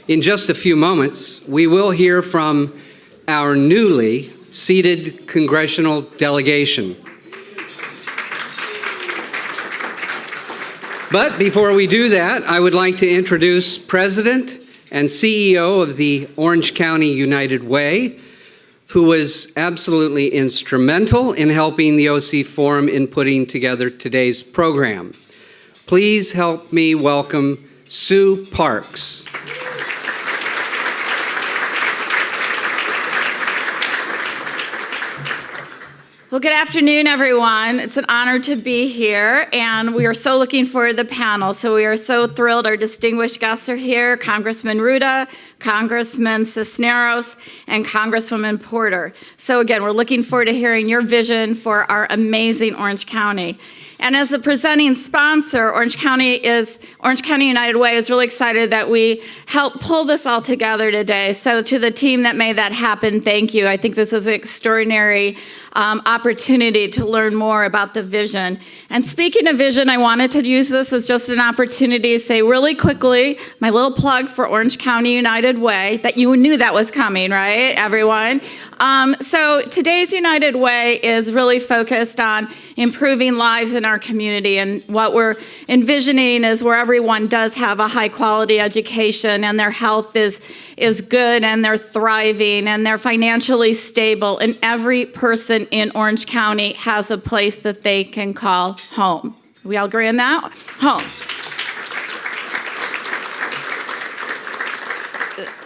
In just a few moments, we will hear from our newly seated Congressional Delegation. But before we do that, I would like to introduce President and CEO of the Orange County United Way, who was absolutely instrumental in helping the OC Forum in putting together today's program. Please help me welcome Sue Parks. Well, good afternoon, everyone. It's an honor to be here, and we are so looking forward to the panel. So we are so thrilled our distinguished guests are here, Congressman Ruda, Congressman Cisneros, and Congresswoman Porter. So again, we're looking forward to hearing your vision for our amazing Orange County. And as the presenting sponsor, Orange County United Way is really excited that we helped pull this all together today. So to the team that made that happen, thank you. I think this is an extraordinary opportunity to learn more about the vision. And speaking of vision, I wanted to use this as just an opportunity to say really quickly, my little plug for Orange County United Way, that you knew that was coming, right, everyone? So today's United Way is really focused on improving lives in our community, and what we're envisioning is where everyone does have a high quality education and their health is good and they're thriving and they're financially stable, and every person in Orange County has a place that they can call home. We all agree on that? Home.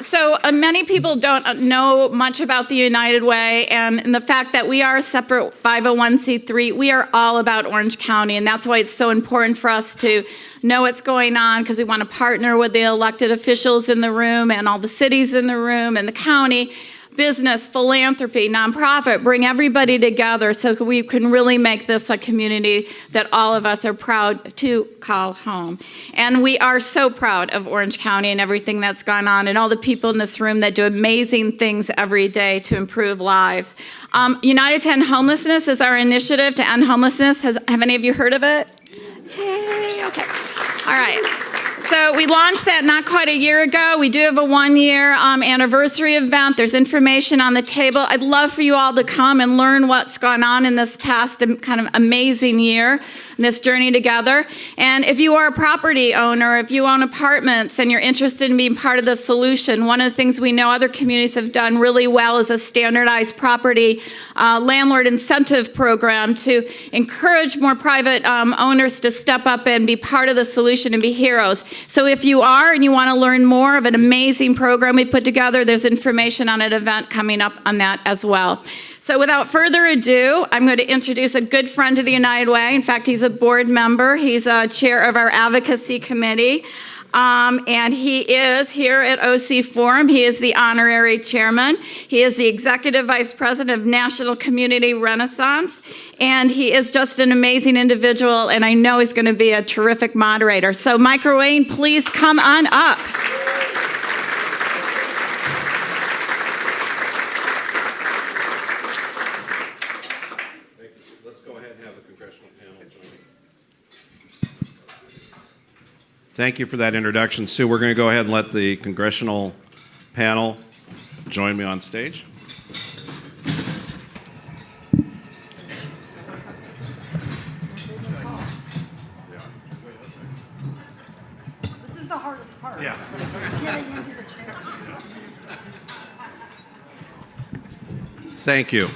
So many people don't know much about the United Way, and the fact that we are a separate 501c3, we are all about Orange County, and that's why it's so important for us to know what's going on, because we want to partner with the elected officials in the room and all the cities in the room and the county, business, philanthropy, nonprofit, bring everybody together so we can really make this a community that all of us are proud to call home. And we are so proud of Orange County and everything that's gone on, and all the people in this room that do amazing things every day to improve lives. United to End Homelessness is our initiative to end homelessness. Have any of you heard of it? Yay, okay. All right. So we launched that not quite a year ago. We do have a one-year anniversary event. There's information on the table. I'd love for you all to come and learn what's gone on in this past kind of amazing year, this journey together. And if you are a property owner, if you own apartments and you're interested in being part of the solution, one of the things we know other communities have done really well is a standardized property landlord incentive program to encourage more private owners to step up and be part of the solution and be heroes. So if you are and you want to learn more of an amazing program we put together, there's information on an event coming up on that as well. So without further ado, I'm going to introduce a good friend of the United Way. In fact, he's a board member. He's a chair of our advocacy committee. And he is here at OC Forum. He is the honorary chairman. He is the executive vice president of National Community Renaissance. And he is just an amazing individual, and I know he's going to be a terrific moderator. So Mike Wayne, please come on up. Thank you. Let's go ahead and have the congressional panel join me. Thank you for that introduction, Sue. We're going to go ahead and let the congressional panel join me on stage. This is the hardest part. Yeah. Getting into the chair. Thank you.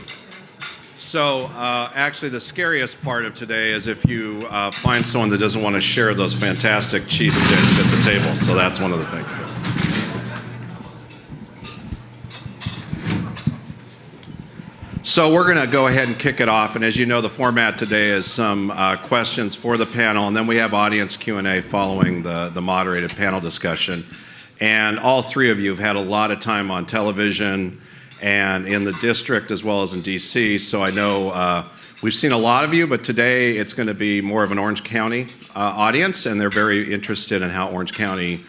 So actually the scariest part of today is if you find someone that doesn't want to share those fantastic cheese sticks at the table. So that's one of the things. So we're going to go ahead and kick it off. And as you know, the format today is some questions for the panel, and then we have audience Q&A following the moderated panel discussion. And all three of you have had a lot of time on television and in the district as well as in DC. So I know we've seen a lot of you, but today it's going to be more of an Orange County audience, and they're very interested in how Orange County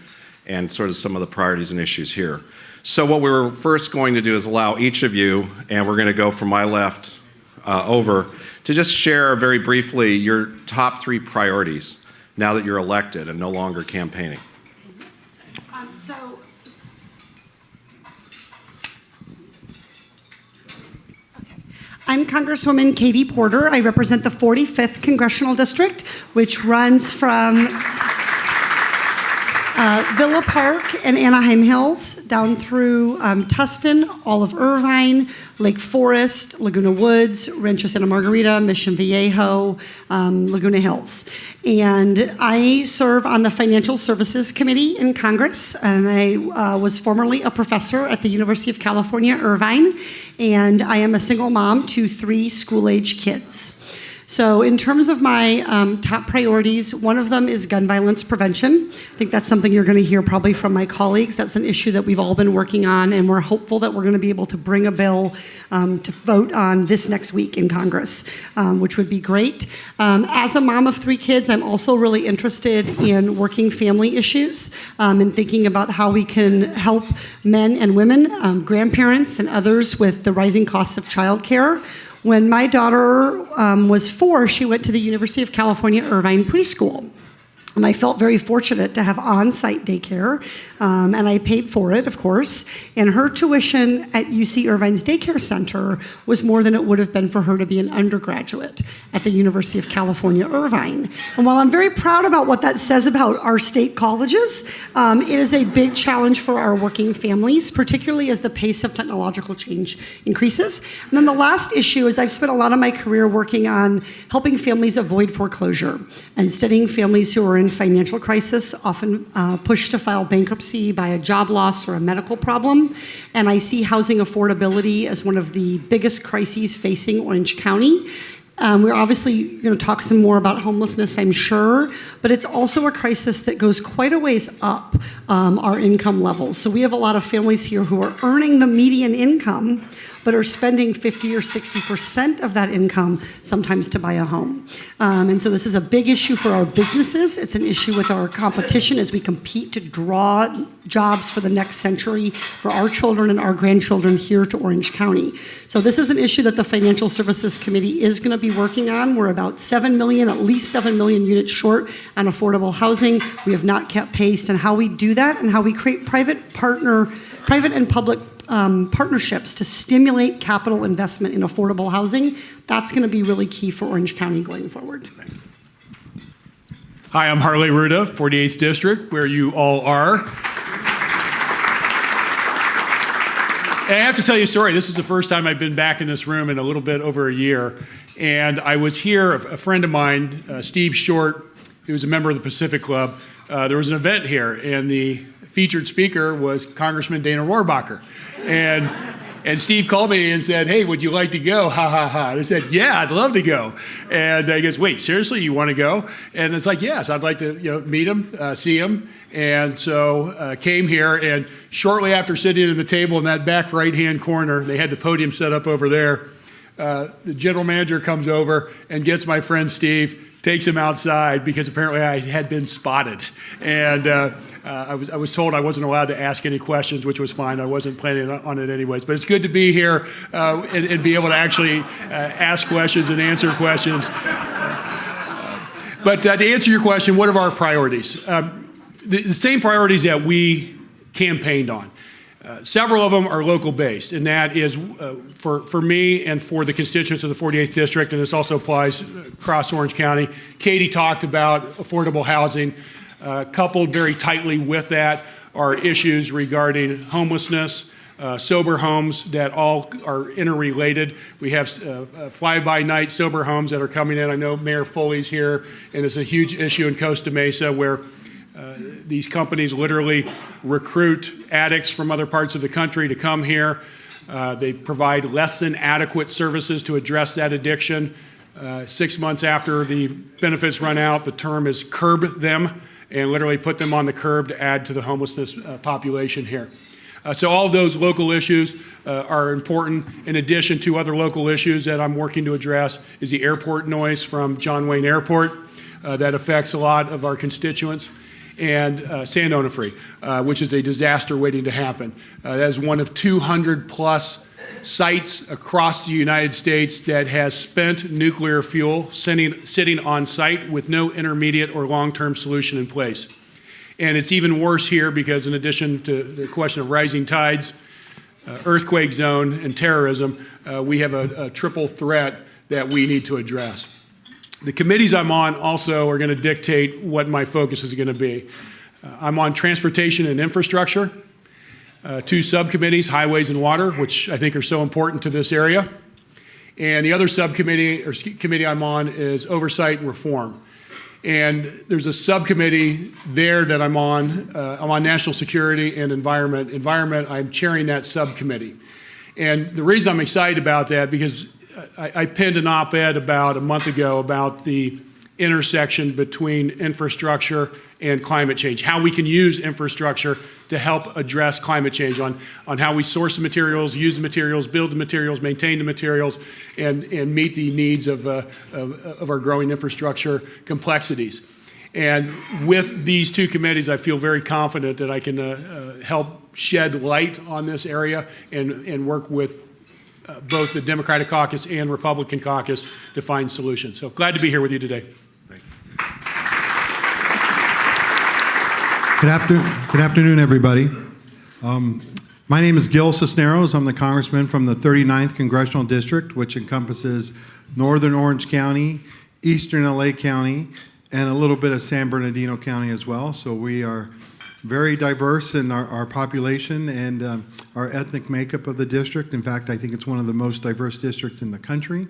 and sort of some of the priorities and issues here. So what we're first going to do is allow each of you, and we're going to go from my left over, to just share very briefly your top 3 priorities now that you're elected and no longer campaigning. So I'm Congresswoman Katie Porter. I represent the 45th Congressional District, which runs from Villa Park and Anaheim Hills down through Tustin, all of Irvine, Lake Forest, Laguna Woods, Rancho Santa Margarita, Mission Viejo, Laguna Hills. And I serve on the Financial Services Committee in Congress, and I was formerly a professor at the University of California, Irvine, and I am a single mom to 3 school-age kids. So in terms of my top priorities, one of them is gun violence prevention. I think that's something you're going to hear probably from my colleagues. That's an issue that we've all been working on, and we're hopeful that we're going to be able to bring a bill to vote on this next week in Congress, which would be great. As a mom of 3 kids, I'm also really interested in working family issues and thinking about how we can help men and women, grandparents and others with the rising costs of childcare. When my daughter was 4, she went to the University of California, Irvine preschool. And I felt very fortunate to have on-site daycare, and I paid for it, of course. And her tuition at UC Irvine's daycare center was more than it would have been for her to be an undergraduate at the University of California, Irvine. And while I'm very proud about what that says about our state colleges, it is a big challenge for our working families, particularly as the pace of technological change increases. And then the last issue is I've spent a lot of my career working on helping families avoid foreclosure and studying families who are in financial crisis, often pushed to file bankruptcy by a job loss or a medical problem. And I see housing affordability as one of the biggest crises facing Orange County. We're obviously going to talk some more about homelessness, I'm sure, but it's also a crisis that goes quite a ways up our income levels. So we have a lot of families here who are earning the median income, but are spending 50 or 60% of that income sometimes to buy a home. And so this is a big issue for our businesses. It's an issue with our competition as we compete to draw jobs for the next century for our children and our grandchildren here to Orange County. So this is an issue that the Financial Services Committee is going to be working on. We're about 7 million, at least 7 million units short on affordable housing. We have not kept pace, and how we do that and how we create private and public partnerships to stimulate capital investment in affordable housing, that's going to be really key for Orange County going forward. Hi, I'm Harley Ruda, 48th District, where you all are. And I have to tell you a story. This is the first time I've been back in this room in a little bit over a year. And I was here, a friend of mine, Steve Short, who was a member of the Pacific Club, there was an event here, and the featured speaker was Congressman Dana Rohrabacher. And Steve called me and said, "Hey, would you like to go?" Ha, ha, ha. And I said, "Yeah, I'd love to go." And he goes, "Wait, seriously, you want to go?" And it's like, yes, I'd like to meet him, see him. And so came here, and shortly after sitting at the table in that back right-hand corner, they had the podium set up over there, the general manager comes over and gets my friend Steve, takes him outside because apparently I had been spotted. And I was told I wasn't allowed to ask any questions, which was fine. I wasn't planning on it anyways. But it's good to be here and be able to actually ask questions and answer questions. But to answer your question, what are our priorities? The same priorities that we campaigned on. Several of them are local based, and that is for me and for the constituents of the 48th District, and this also applies across Orange County. Katie talked about affordable housing. Coupled very tightly with that are issues regarding homelessness, sober homes that all are interrelated. We have fly-by-night sober homes that are coming in. I know Mayor Foley's here, and it's a huge issue in Costa Mesa where these companies literally recruit addicts from other parts of the country to come here. They provide less than adequate services to address that addiction. 6 months after the benefits run out, the term is curb them and literally put them on the curb to add to the homelessness population here. So all of those local issues are important. In addition to other local issues that I'm working to address is the airport noise from John Wayne Airport that affects a lot of our constituents. And Sand Onofre, which is a disaster waiting to happen. That is one of 200 plus sites across the United States that has spent nuclear fuel sitting on site with no intermediate or long-term solution in place. And it's even worse here because in addition to the question of rising tides, earthquake zone, and terrorism, we have a triple threat that we need to address. The committees I'm on also are going to dictate what my focus is going to be. I'm on transportation and infrastructure, two subcommittees, highways and water, which I think are so important to this area. And the other subcommittee or committee I'm on is oversight and reform. And there's a subcommittee there that I'm on national security and environment. Environment, I'm chairing that subcommittee. And the reason I'm excited about that, because I penned an op-ed about a month ago about the intersection between infrastructure and climate change, how we can use infrastructure to help address climate change, on how we source the materials, use the materials, build the materials, maintain the materials, and meet the needs of our growing infrastructure complexities. And with these two committees, I feel very confident that I can help shed light on this area and work with both the Democratic caucus and Republican caucus to find solutions. So glad to be here with you today. Good afternoon, everybody. My name is Gil Cisneros. I'm the congressman from the 39th Congressional District, which encompasses Northern Orange County, Eastern LA County, and a little bit of San Bernardino County as well. So we are very diverse in our population and our ethnic makeup of the district. In fact, I think it's one of the most diverse districts in the country.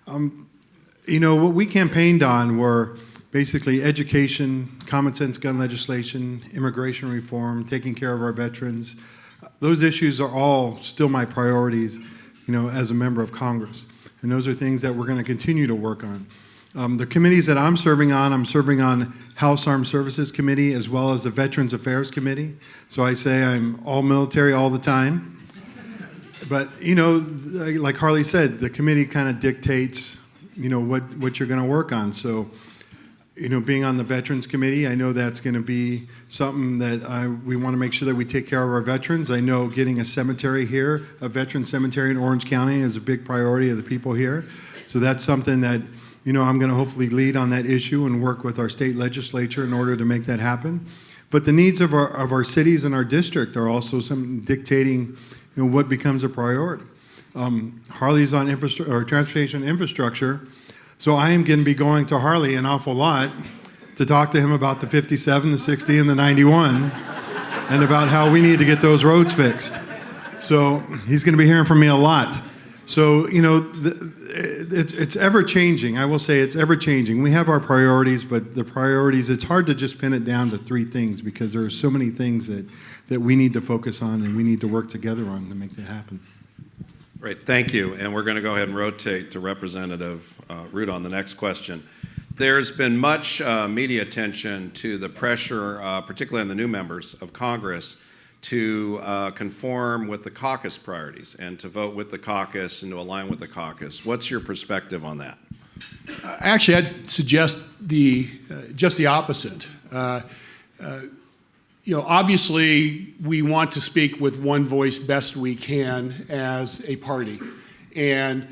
You know, what we campaigned on were basically education, common sense gun legislation, immigration reform, taking care of our veterans. Those issues are all still my priorities, you know, as a member of Congress. And those are things that we're going to continue to work on. The committees that I'm serving on House Armed Services Committee as well as the Veterans Affairs Committee. So I say I'm all military all the time. But, you know, like Harley said, the committee kind of dictates, you know, what you're going to work on. So, you know, being on the Veterans Committee, I know that's going to be something that we want to make sure that we take care of our veterans. I know getting a cemetery here, a veteran cemetery in Orange County, is a big priority of the people here. So that's something that, you know, I'm going to hopefully lead on that issue and work with our state legislature in order to make that happen. But the needs of our cities and our district are also something dictating, you know, what becomes a priority. Harley's on transportation infrastructure. So I am going to be going to Harley an awful lot to talk to him about the 57, the 60, and the 91, and about how we need to get those roads fixed. So he's going to be hearing from me a lot. So, you know, it's ever-changing. I will say it's ever-changing. We have our priorities, but the priorities, it's hard to just pin it down to three things because there are so many things that we need to focus on and we need to work together on to make that happen. Great, thank you. And we're going to go ahead and rotate to Representative Root on the next question. There's been much media attention to the pressure, particularly on the new members of Congress, to conform with the caucus priorities and to vote with the caucus and to align with the caucus. What's your perspective on that? Actually, I'd suggest just the opposite. You know, obviously, we want to speak with one voice best we can as a party, and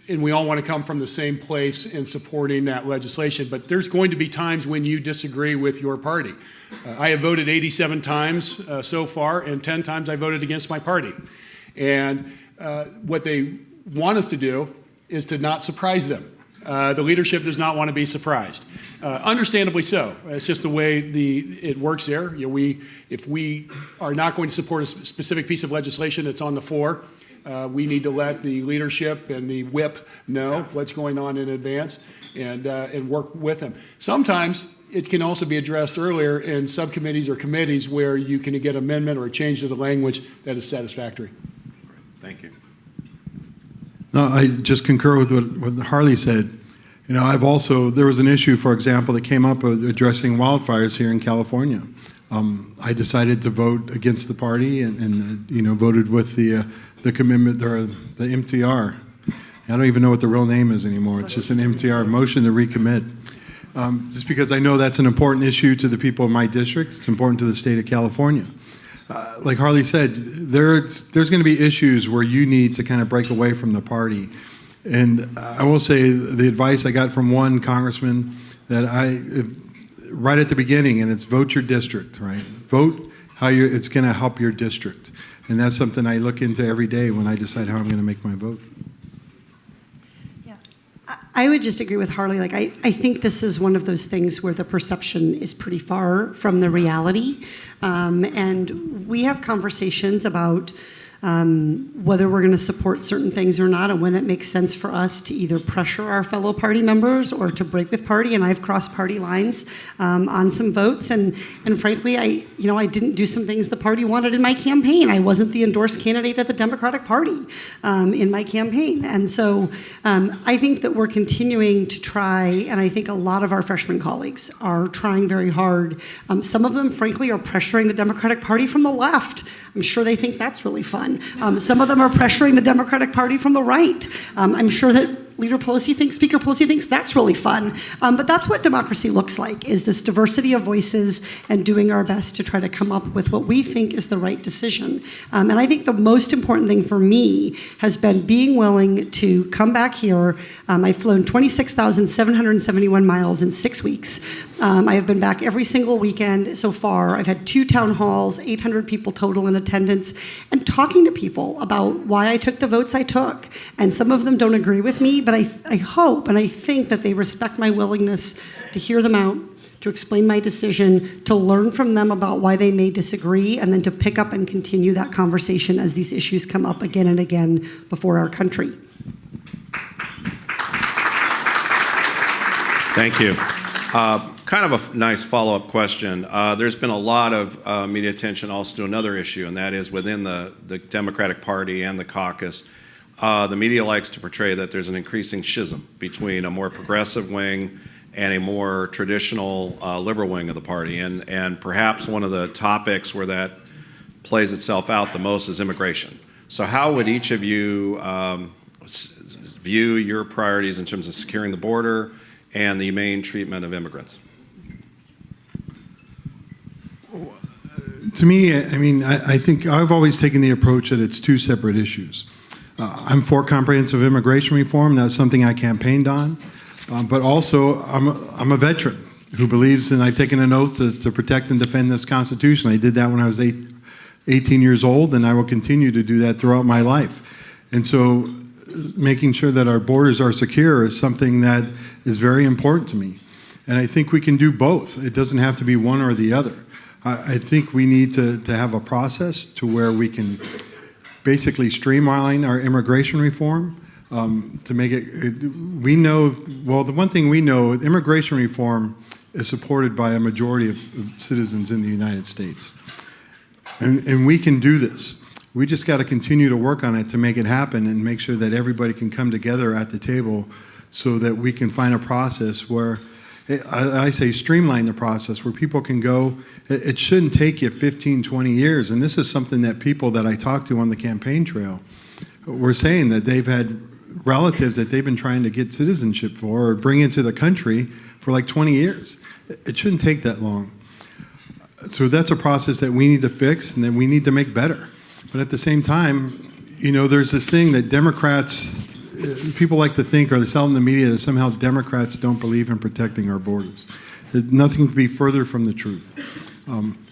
we all want to come from the same place in supporting that legislation. But there's going to be times when you disagree with your party. I have voted 87 times so far, and 10 times I voted against my party. And what they want us to do is to not surprise them. The leadership does not want to be surprised. Understandably so. It's just the way it works there. You know, if we are not going to support a specific piece of legislation that's on the floor, we need to let the leadership and the whip know what's going on in advance and work with them. Sometimes it can also be addressed earlier in subcommittees or committees where you can get amendment or a change to the language that is satisfactory. Thank you. No, I just concur with what Harley said. You know, there was an issue, for example, that came up addressing wildfires here in California. I decided to vote against the party and you know, voted with the commitment, or the MTR. I don't even know what the real name is anymore. It's just an MTR, motion to recommit. Just because I know that's an important issue to the people of my district. It's important to the state of California. Like Harley said, there's going to be issues where you need to kind of break away from the party. And I will say the advice I got from one congressman that right at the beginning, and it's vote your district, right? Vote how it's going to help your district. And that's something I look into every day when I decide how I'm going to make my vote. I would just agree with Harley. Like, I think this is one of those things where the perception is pretty far from the reality. And we have conversations about whether we're going to support certain things or not, and when it makes sense for us to either pressure our fellow party members or to break with party. And I've crossed party lines on some votes, and frankly, I didn't do some things the party wanted in my campaign. I wasn't the endorsed candidate of the Democratic Party in my campaign, and so I think that we're continuing to try, and I think a lot of our freshman colleagues are trying very hard. Some of them, frankly, are pressuring the Democratic Party from the left. I'm sure they think that's really fun. Some of them are pressuring the Democratic Party from the right. I'm sure that Speaker Pelosi thinks that's really fun. But that's what democracy looks like, is this diversity of voices and doing our best to try to come up with what we think is the right decision. And I think the most important thing for me has been being willing to come back here. I've flown 26,771 miles in 6 weeks. I have been back every single weekend so far. I've had 2 town halls, 800 people total in attendance, and talking to people about why I took the votes I took. And some of them don't agree with me, but I hope and I think that they respect my willingness to hear them out, to explain my decision, to learn from them about why they may disagree, and then to pick up and continue that conversation as these issues come up again and again before our country. Thank you. Kind of a nice follow-up question. There's been a lot of media attention also to another issue, and that is within the Democratic Party and the caucus. The media likes to portray that there's an increasing schism between a more progressive wing and a more traditional liberal wing of the party. And perhaps one of the topics where that plays itself out the most is immigration. So how would each of you view your priorities in terms of securing the border and the humane treatment of immigrants? To me, I think I've always taken the approach that it's 2 separate issues. I'm for comprehensive immigration reform. That's something I campaigned on. But also, I'm a veteran who believes, and I've taken an oath to protect and defend this Constitution. I did that when I was 18 years old, and I will continue to do that throughout my life. And so making sure that our borders are secure is something that is very important to me. And I think we can do both. It doesn't have to be one or the other. I think we need to have a process to where we can basically streamline our immigration reform to make it, we know, well, the one thing we know, immigration reform is supported by a majority of citizens in the United States. And we can do this. We just got to continue to work on it to make it happen and make sure that everybody can come together at the table so that we can find a process where, I say streamline the process, where people can go. It shouldn't take you 15, 20 years. And this is something that people that I talked to on the campaign trail were saying, that they've had relatives that they've been trying to get citizenship for or bring into the country for like 20 years. It shouldn't take that long. So that's a process that we need to fix and that we need to make better. But at the same time, there's this thing that Democrats, people like to think, or they sell in the media, that somehow Democrats don't believe in protecting our borders. Nothing could be further from the truth.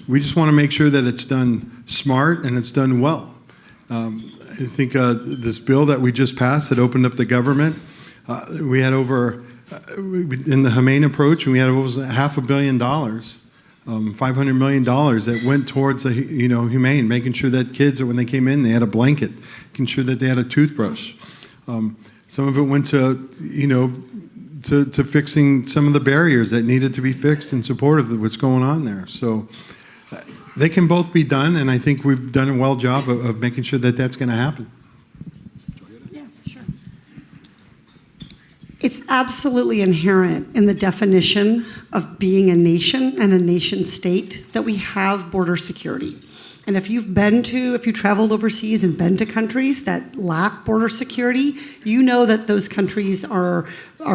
We just want to make sure that it's done smart and it's done well. I think this bill that we just passed that opened up the government, we had over, in the humane approach, we had over $500 million, $500 million that went towards the, humane, making sure that kids, when they came in, they had a blanket, making sure that they had a toothbrush. Some of it went to, to fixing some of the barriers that needed to be fixed in support of what's going on there. So they can both be done, and I think we've done a well job of making sure that that's going to happen. Yeah, sure. It's absolutely inherent in the definition of being a nation and a nation state that we have border security. And if you've traveled overseas and been to countries that lack border security, you know that those countries are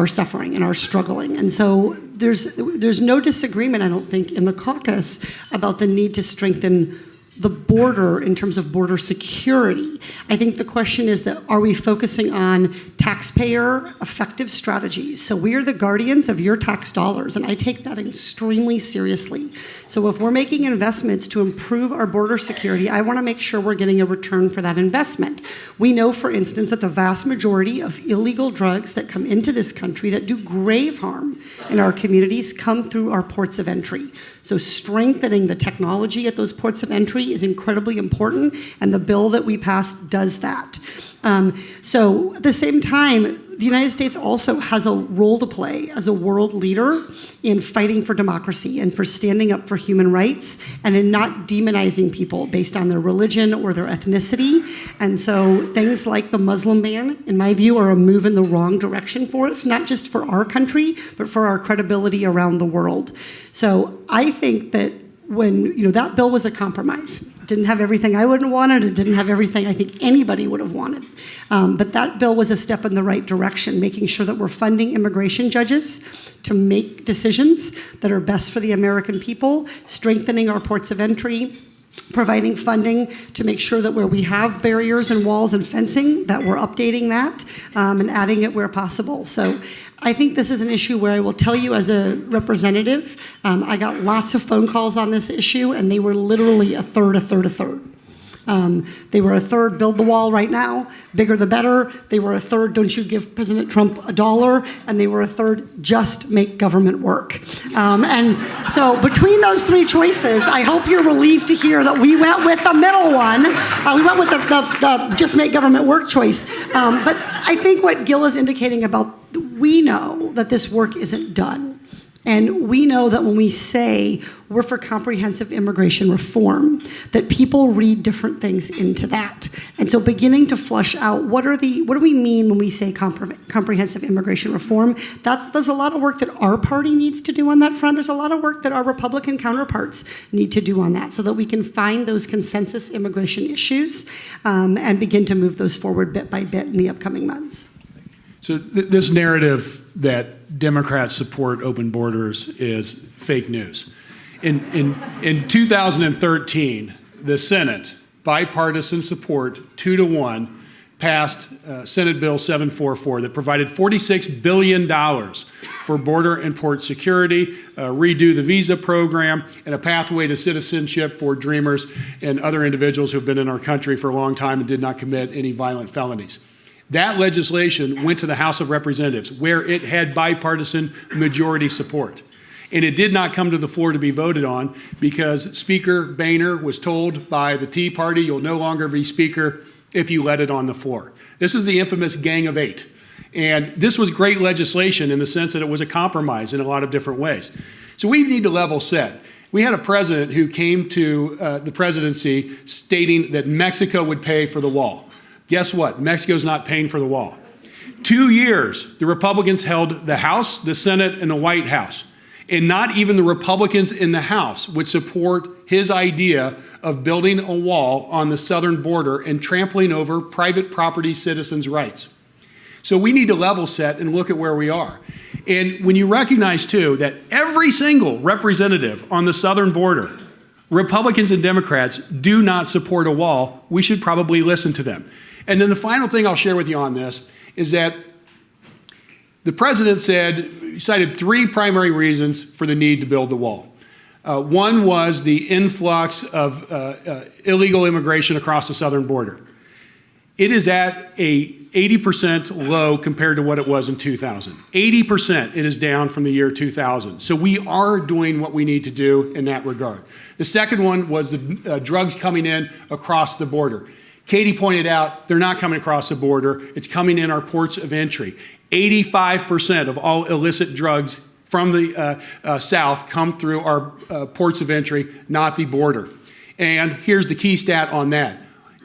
suffering and are struggling. And so there's no disagreement, I don't think, in the caucus about the need to strengthen the border in terms of border security. I think the question is that are we focusing on taxpayer effective strategies? So we are the guardians of your tax dollars, and I take that extremely seriously. So if we're making investments to improve our border security, I want to make sure we're getting a return for that investment. We know, for instance, that the vast majority of illegal drugs that come into this country that do grave harm in our communities come through our ports of entry. So strengthening the technology at those ports of entry is incredibly important, and the bill that we passed does that. So at the same time, the United States also has a role to play as a world leader in fighting for democracy and for standing up for human rights and in not demonizing people based on their religion or their ethnicity. And so things like the Muslim ban, in my view, are a move in the wrong direction for us, not just for our country, but for our credibility around the world. So I think that when, that bill was a compromise. It didn't have everything I would have wanted. It didn't have everything I think anybody would have wanted. But that bill was a step in the right direction, making sure that we're funding immigration judges to make decisions that are best for the American people, strengthening our ports of entry, providing funding to make sure that where we have barriers and walls and fencing, that we're updating that and adding it where possible. So I think this is an issue where I will tell you as a representative, I got lots of phone calls on this issue, and they were literally a third. They were a third, build the wall right now, bigger the better. They were a third, don't you give President Trump $1, and they were a third, just make government work. And so between those three choices, I hope you're relieved to hear that we went with the middle one. We went with the just make government work choice. But I think what Gil is indicating about, we know that this work isn't done. And we know that when we say we're for comprehensive immigration reform, that people read different things into that. And so beginning to flush out what do we mean when we say comprehensive immigration reform? There's a lot of work that our party needs to do on that front. There's a lot of work that our Republican counterparts need to do on that so that we can find those consensus immigration issues and begin to move those forward bit by bit in the upcoming months. So this narrative that Democrats support open borders is fake news. In 2013, the Senate, bipartisan support, 2-1, passed Senate Bill 744 that provided $46 billion for border and port security, redo the visa program, and a pathway to citizenship for Dreamers and other individuals who have been in our country for a long time and did not commit any violent felonies. That legislation went to the House of Representatives, where it had bipartisan majority support. And it did not come to the floor to be voted on because Speaker Boehner was told by the Tea Party, you'll no longer be Speaker if you let it on the floor. This was the infamous Gang of Eight. And this was great legislation in the sense that it was a compromise in a lot of different ways. So we need to level set. We had a president who came to the presidency stating that Mexico would pay for the wall. Guess what? Mexico's not paying for the wall. 2 years, the Republicans held the House, the Senate, and the White House. And not even the Republicans in the House would support his idea of building a wall on the southern border and trampling over private property citizens' rights. So we need to level set and look at where we are. And when you recognize, too, that every single representative on the southern border, Republicans and Democrats, do not support a wall, we should probably listen to them. And then the final thing I'll share with you on this is that the president cited 3 primary reasons for the need to build the wall. One was the influx of illegal immigration across the southern border. It is at a 80% low compared to what it was in 2000. 80% it is down from the year 2000. So we are doing what we need to do in that regard. The second one was the drugs coming in across the border. Katie pointed out they're not coming across the border. It's coming in our ports of entry. 85% of all illicit drugs from the south come through our ports of entry, not the border. And here's the key stat on that.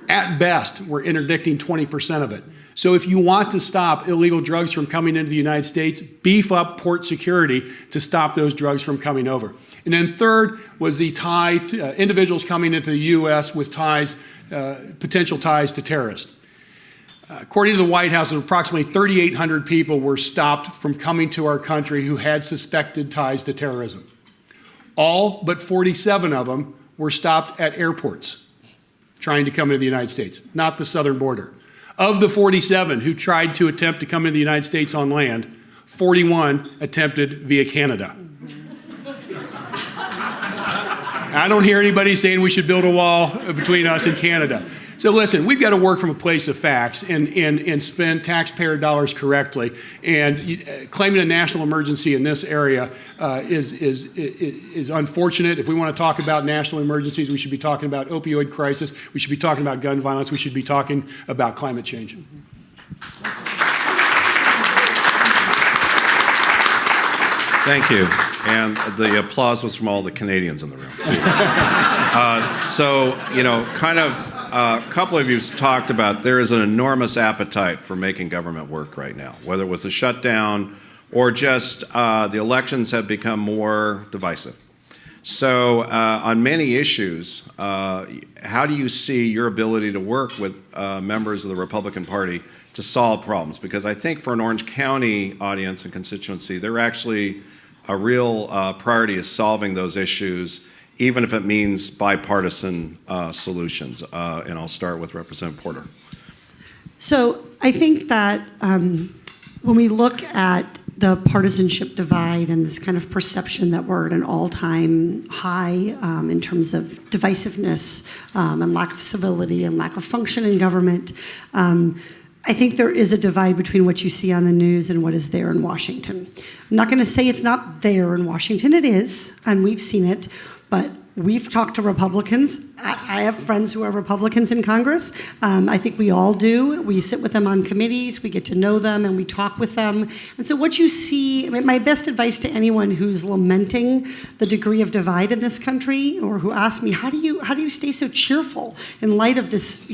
At best, we're interdicting 20% of it. So if you want to stop illegal drugs from coming into the United States, beef up port security to stop those drugs from coming over. And then third was the tie to individuals coming into the U.S. with ties, potential ties to terrorists. According to the White House, approximately 3,800 people were stopped from coming to our country who had suspected ties to terrorism. All but 47 of them were stopped at airports trying to come into the United States, not the southern border. Of the 47 who tried to attempt to come into the United States on land, 41 attempted via Canada. I don't hear anybody saying we should build a wall between us and Canada. So listen, we've got to work from a place of facts and spend taxpayer dollars correctly. And claiming a national emergency in this area is unfortunate. If we want to talk about national emergencies, we should be talking about opioid crisis. We should be talking about gun violence. We should be talking about climate change. Thank you. And the applause was from all the Canadians in the room, too. A couple of you talked about there is an enormous appetite for making government work right now, whether it was the shutdown or just the elections have become more divisive. So on many issues, how do you see your ability to work with members of the Republican Party to solve problems? Because I think for an Orange County audience and constituency, they're actually a real priority is solving those issues, even if it means bipartisan solutions. And I'll start with Representative Porter. So I think that when we look at the partisanship divide and this kind of perception that we're at an all-time high in terms of divisiveness and lack of civility and lack of function in government, I think there is a divide between what you see on the news and what is there in Washington. I'm not going to say it's not there in Washington. It is, and we've seen it, but we've talked to Republicans. I have friends who are Republicans in Congress. I think we all do. We sit with them on committees, we get to know them, and we talk with them. And so what you see, my best advice to anyone who's lamenting the degree of divide in this country, or who asks me, how do you stay so cheerful in light of this,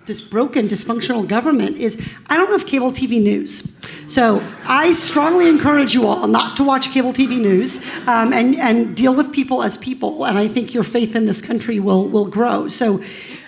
this broken, dysfunctional government, is I don't have cable TV news. So I strongly encourage you all not to watch cable TV news and deal with people as people. And I think your faith in this country will grow. So,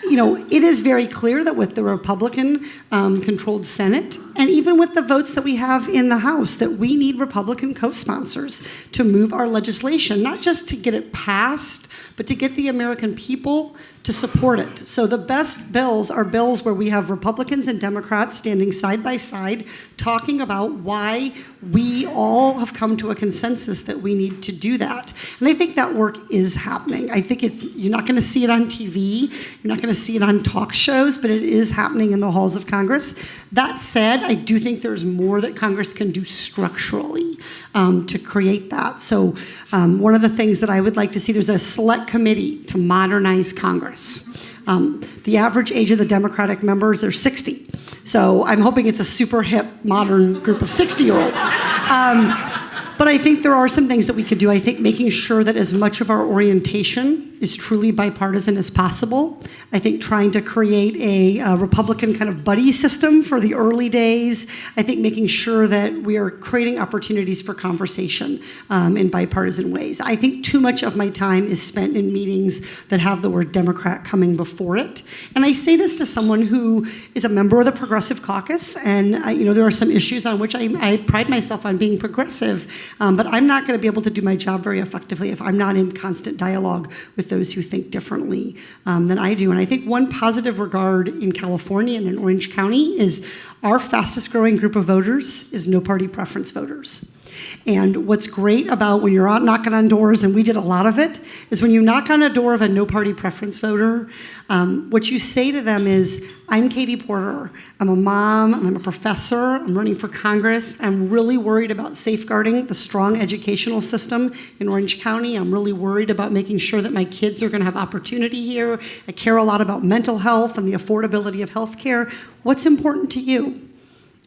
it is very clear that with the Republican controlled Senate, and even with the votes that we have in the House, that we need Republican co-sponsors to move our legislation, not just to get it passed, but to get the American people to support it. So the best bills are bills where we have Republicans and Democrats standing side by side talking about why we all have come to a consensus that we need to do that. And I think that work is happening. I think you're not going to see it on TV, you're not going to see it on talk shows, but it is happening in the halls of Congress. That said, I do think there's more that Congress can do structurally to create that. So one of the things that I would like to see, there's a select committee to modernize Congress. The average age of the Democratic members are 60. So I'm hoping it's a super hip, modern group of 60-year-olds. But I think there are some things that we could do. I think making sure that as much of our orientation is truly bipartisan as possible. I think trying to create a Republican kind of buddy system for the early days. I think making sure that we are creating opportunities for conversation in bipartisan ways. I think too much of my time is spent in meetings that have the word Democrat coming before it. And I say this to someone who is a member of the Progressive Caucus, and there are some issues on which I pride myself on being progressive, but I'm not going to be able to do my job very effectively if I'm not in constant dialogue with those who think differently than I do. And I think one positive regard in California and in Orange County is our fastest growing group of voters is no party preference voters. And what's great about when you're out knocking on doors, and we did a lot of it, is when you knock on a door of a no party preference voter, what you say to them is, I'm Katie Porter, I'm a mom, I'm a professor, I'm running for Congress, I'm really worried about safeguarding the strong educational system in Orange County, I'm really worried about making sure that my kids are going to have opportunity here, I care a lot about mental health and the affordability of health care. What's important to you?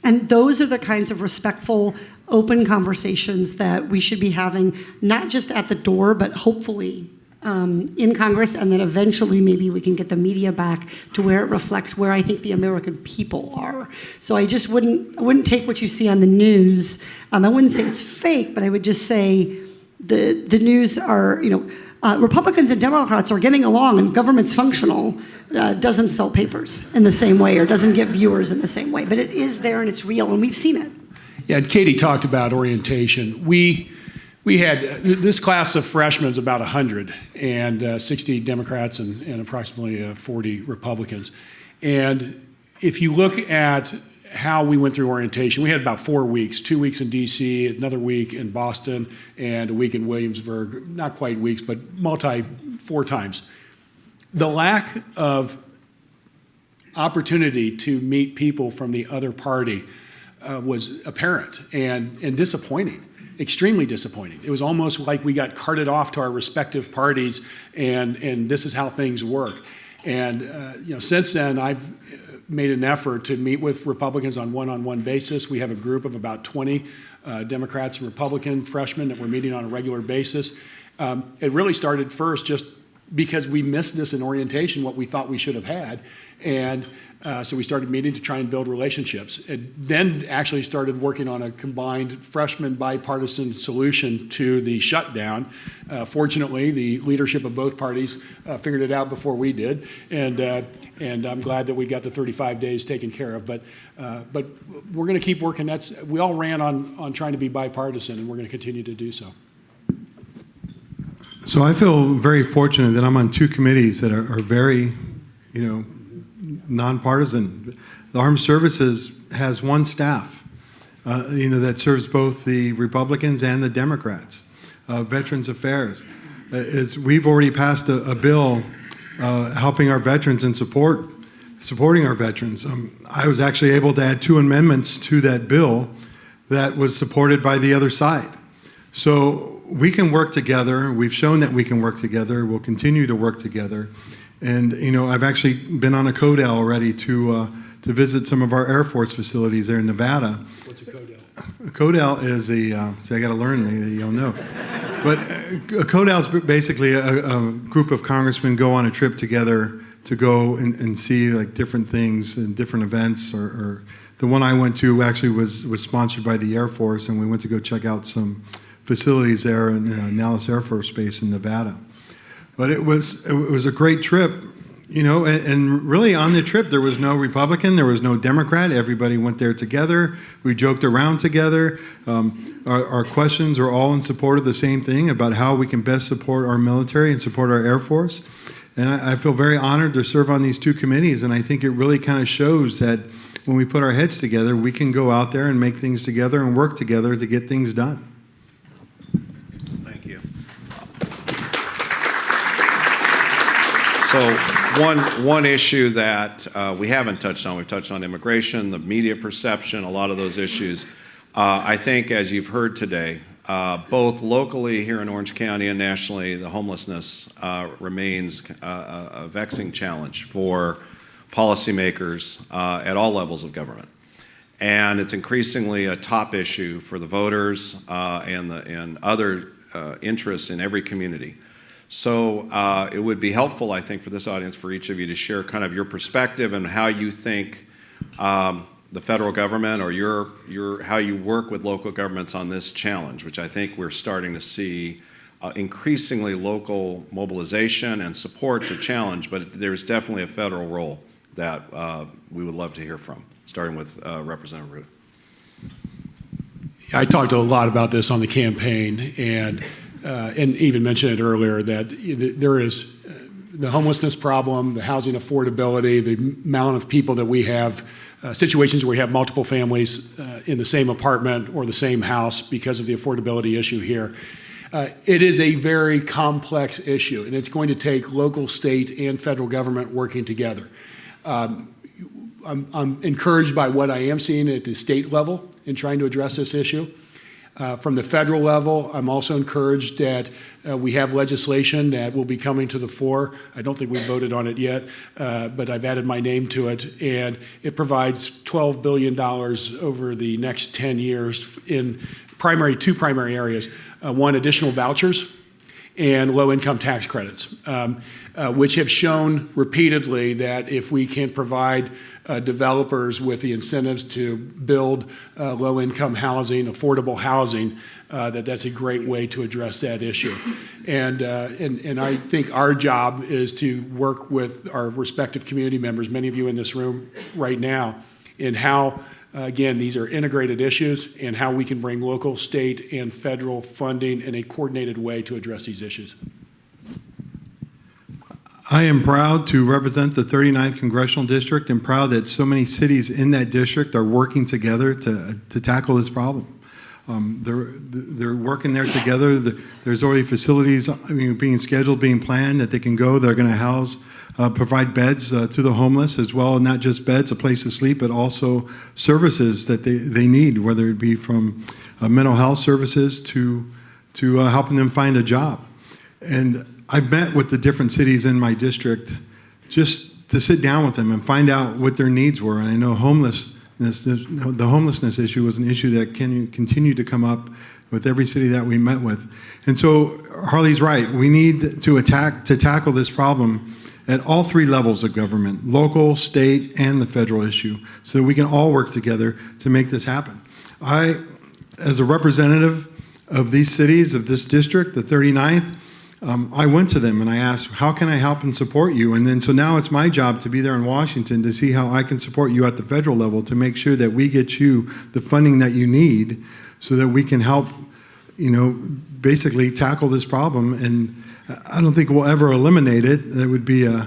And those are the kinds of respectful, open conversations that we should be having, not just at the door, but hopefully in Congress, and then eventually maybe we can get the media back to where it reflects where I think the American people are. So I just wouldn't take what you see on the news. I wouldn't say it's fake, but I would just say the news are, Republicans and Democrats are getting along and government's functional, doesn't sell papers in the same way or doesn't get viewers in the same way, but it is there and it's real and we've seen it. Yeah, and Katie talked about orientation. We we had this class of freshmen is about 100, and 60 Democrats and approximately 40 Republicans. And if you look at how we went through orientation, we had about 4 weeks, 2 weeks in DC, another week in Boston, and a week in Williamsburg, not quite weeks, but 4 times. The lack of opportunity to meet people from the other party was apparent and disappointing, extremely disappointing. It was almost like we got carted off to our respective parties, and this is how things work. And since then, I've made an effort to meet with Republicans on one-on-one basis. We have a group of about 20 Democrats and Republican freshmen that we're meeting on a regular basis. It really started first just because we missed this in orientation, what we thought we should have had. And so we started meeting to try and build relationships. It then actually started working on a combined freshman bipartisan solution to the shutdown. Fortunately, the leadership of both parties figured it out before we did, and I'm glad that we got the 35 days taken care of. But we're going to keep working. We all ran on trying to be bipartisan, and we're going to continue to do so. So I feel very fortunate that I'm on 2 committees that are very, nonpartisan. The Armed Services has 1 staff, that serves both the Republicans and the Democrats. Veterans Affairs, we've already passed a bill helping our veterans and supporting our veterans. I was actually able to add 2 amendments to that bill that was supported by the other side. So we can work together. We've shown that we can work together. We'll continue to work together. And, I've actually been on a CODEL already to visit some of our Air Force facilities there in Nevada. What's a CODEL? A CODEL is see, I got to learn, you'll know. But a CODEL is basically a group of congressmen go on a trip together to go and see like different things and different events. Or the one I went to actually was sponsored by the Air Force, and we went to go check out some facilities there in Nellis Air Force Base in Nevada. But it was a great trip, and really on the trip there was no Republican, there was no Democrat. Everybody went there together. We joked around together. Our questions are all in support of the same thing about how we can best support our military and support our Air Force. And I feel very honored to serve on these 2 committees, and I think it really kind of shows that when we put our heads together, we can go out there and make things together and work together to get things done. So one issue that we haven't touched on, we've touched on immigration, the media perception, a lot of those issues. I think, as you've heard today, both locally here in Orange County and nationally, the homelessness remains a vexing challenge for policymakers at all levels of government. And it's increasingly a top issue for the voters and other interests in every community. So it would be helpful, I think, for this audience, for each of you to share kind of your perspective and how you think the federal government or how you work with local governments on this challenge, which I think we're starting to see increasingly local mobilization and support to challenge, but there's definitely a federal role that we would love to hear from, starting with Representative Root. I talked a lot about this on the campaign, and even mentioned it earlier, that there is the homelessness problem, the housing affordability, the amount of people that we have, situations where we have multiple families in the same apartment or the same house because of the affordability issue here. It is a very complex issue, and it's going to take local, state, and federal government working together. I'm encouraged by what I am seeing at the state level in trying to address this issue. From the federal level, I'm also encouraged that we have legislation that will be coming to the fore. I don't think we voted on it yet, but I've added my name to it, and it provides $12 billion over the next 10 years in two primary areas. One, additional vouchers, and low-income tax credits, which have shown repeatedly that if we can provide developers with the incentives to build low-income housing, affordable housing, that's a great way to address that issue. And I think our job is to work with our respective community members, many of you in this room right now, in how Again, these are integrated issues and how we can bring local, state, and federal funding in a coordinated way to address these issues. I am proud to represent the 39th Congressional District and proud that so many cities in that district are working together to tackle this problem. They're working there together. There's already facilities being scheduled, being planned that they can go. They're going to house, provide beds to the homeless as well, not just beds, a place to sleep, but also services that they need, whether it be from mental health services to helping them find a job. And I've met with the different cities in my district just to sit down with them and find out what their needs were. And I know the homelessness issue was an issue that can continue to come up with every city that we met with. And so Harley's right. We need to tackle this problem at all three levels of government, local, state, and the federal issue, so that we can all work together to make this happen. I, as a representative of these cities, of this district, the 39th, I went to them and I asked, how can I help and support you? And then so now it's my job to be there in Washington to see how I can support you at the federal level to make sure that we get you the funding that you need so that we can help, basically tackle this problem. And I don't think we'll ever eliminate it. That would be I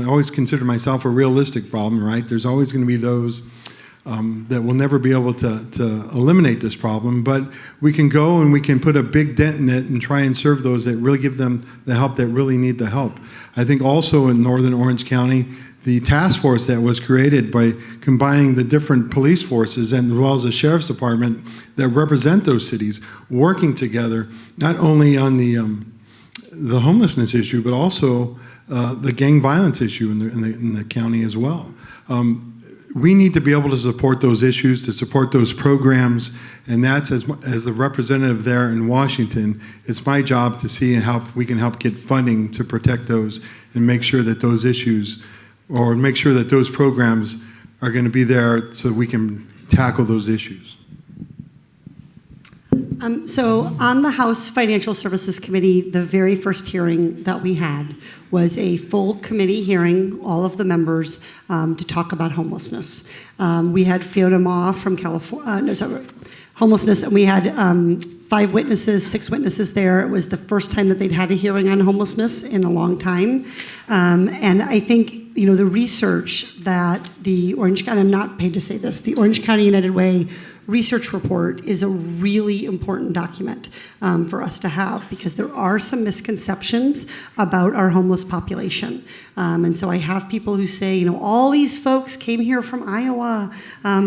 always consider myself a realistic problem, right? There's always going to be those that will never be able to eliminate this problem, but we can go and we can put a big dent in it and try and serve those that really give them the help that really need the help. I think also in Northern Orange County, the task force that was created by combining the different police forces and as well as the sheriff's department that represent those cities, working together, not only on the homelessness issue, but also the gang violence issue in the county as well. We need to be able to support those issues, to support those programs, and that's as the representative there in Washington, it's my job to see how we can help get funding to protect those and make sure that those issues, or make sure that those programs are going to be there so we can tackle those issues. So on the House Financial Services Committee, the very first hearing that we had was a full committee hearing, all of the members, to talk about homelessness. We had Fiona Ma from homelessness, and we had 6 witnesses there. It was the first time that they'd had a hearing on homelessness in a long time. And I think, the research that the Orange County, I'm not paid to say this, the Orange County United Way research report is a really important document for us to have because there are some misconceptions about our homeless population. And so I have people who say, all these folks came here from Iowa.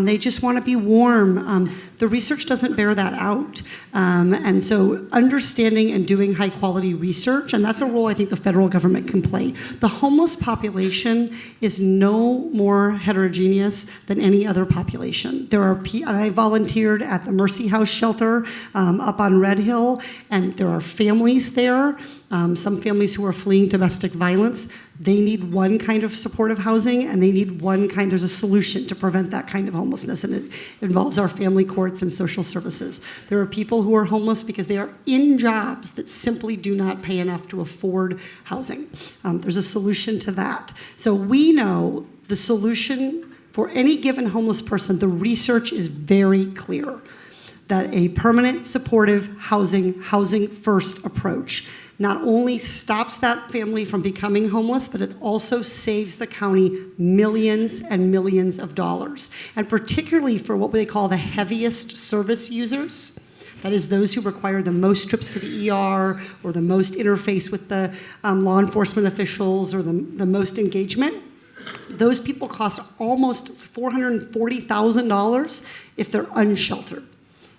They just want to be warm. The research doesn't bear that out. And so understanding and doing high quality research, and that's a role I think the federal government can play. The homeless population is no more heterogeneous than any other population. And I volunteered at the Mercy House shelter up on Red Hill, and there are families there, some families who are fleeing domestic violence. They need one kind of supportive housing, and they need there's a solution to prevent that kind of homelessness, and it involves our family courts and social services. There are people who are homeless because they are in jobs that simply do not pay enough to afford housing. There's a solution to that. So we know the solution for any given homeless person, the research is very clear that a permanent supportive housing first approach not only stops that family from becoming homeless, but it also saves the county millions and millions of dollars. And particularly for what they call the heaviest service users, that is those who require the most trips to the ER or the most interface with the law enforcement officials or the most engagement. Those people cost almost $440,000 if they're unsheltered.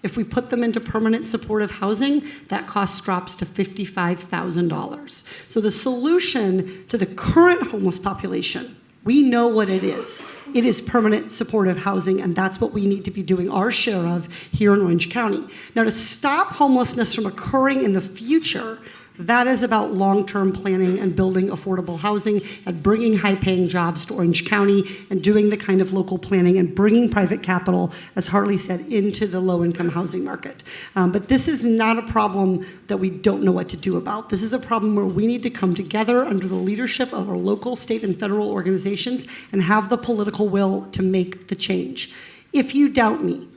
If we put them into permanent supportive housing, that cost drops to $55,000. So the solution to the current homeless population, we know what it is. It is permanent supportive housing, and that's what we need to be doing our share of here in Orange County. Now, to stop homelessness from occurring in the future, That is about long-term planning and building affordable housing and bringing high-paying jobs to Orange County and doing the kind of local planning and bringing private capital, as Harley said, into the low-income housing market. But this is not a problem that we don't know what to do about. This is a problem where we need to come together under the leadership of our local, state, and federal organizations and have the political will to make the change. If you doubt me,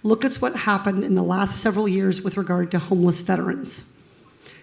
look at what happened in the last several years with regard to homeless veterans.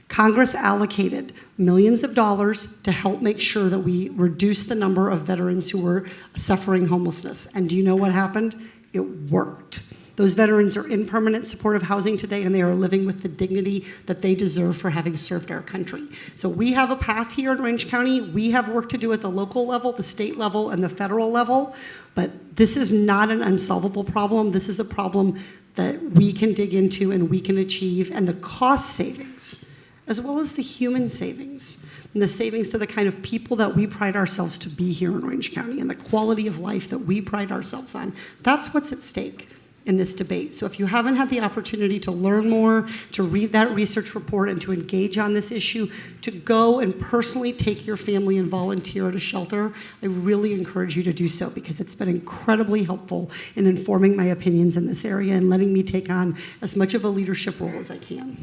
Congress allocated millions of dollars to help make sure that we reduce the number of veterans who were suffering homelessness. And do you know what happened? It worked. Those veterans are in permanent supportive housing today, and they are living with the dignity that they deserve for having served our country. So we have a path here in Orange County. We have work to do at the local level, the state level, and the federal level. But this is not an unsolvable problem. This is a problem that we can dig into and we can achieve, and the cost savings, as well as the human savings and the savings to the kind of people that we pride ourselves to be here in Orange County and the quality of life that we pride ourselves on. That's what's at stake in this debate. So if you haven't had the opportunity to learn more, to read that research report, and to engage on this issue, to go and personally take your family and volunteer at a shelter, I really encourage you to do so, because it's been incredibly helpful in informing my opinions in this area and letting me take on as much of a leadership role as I can.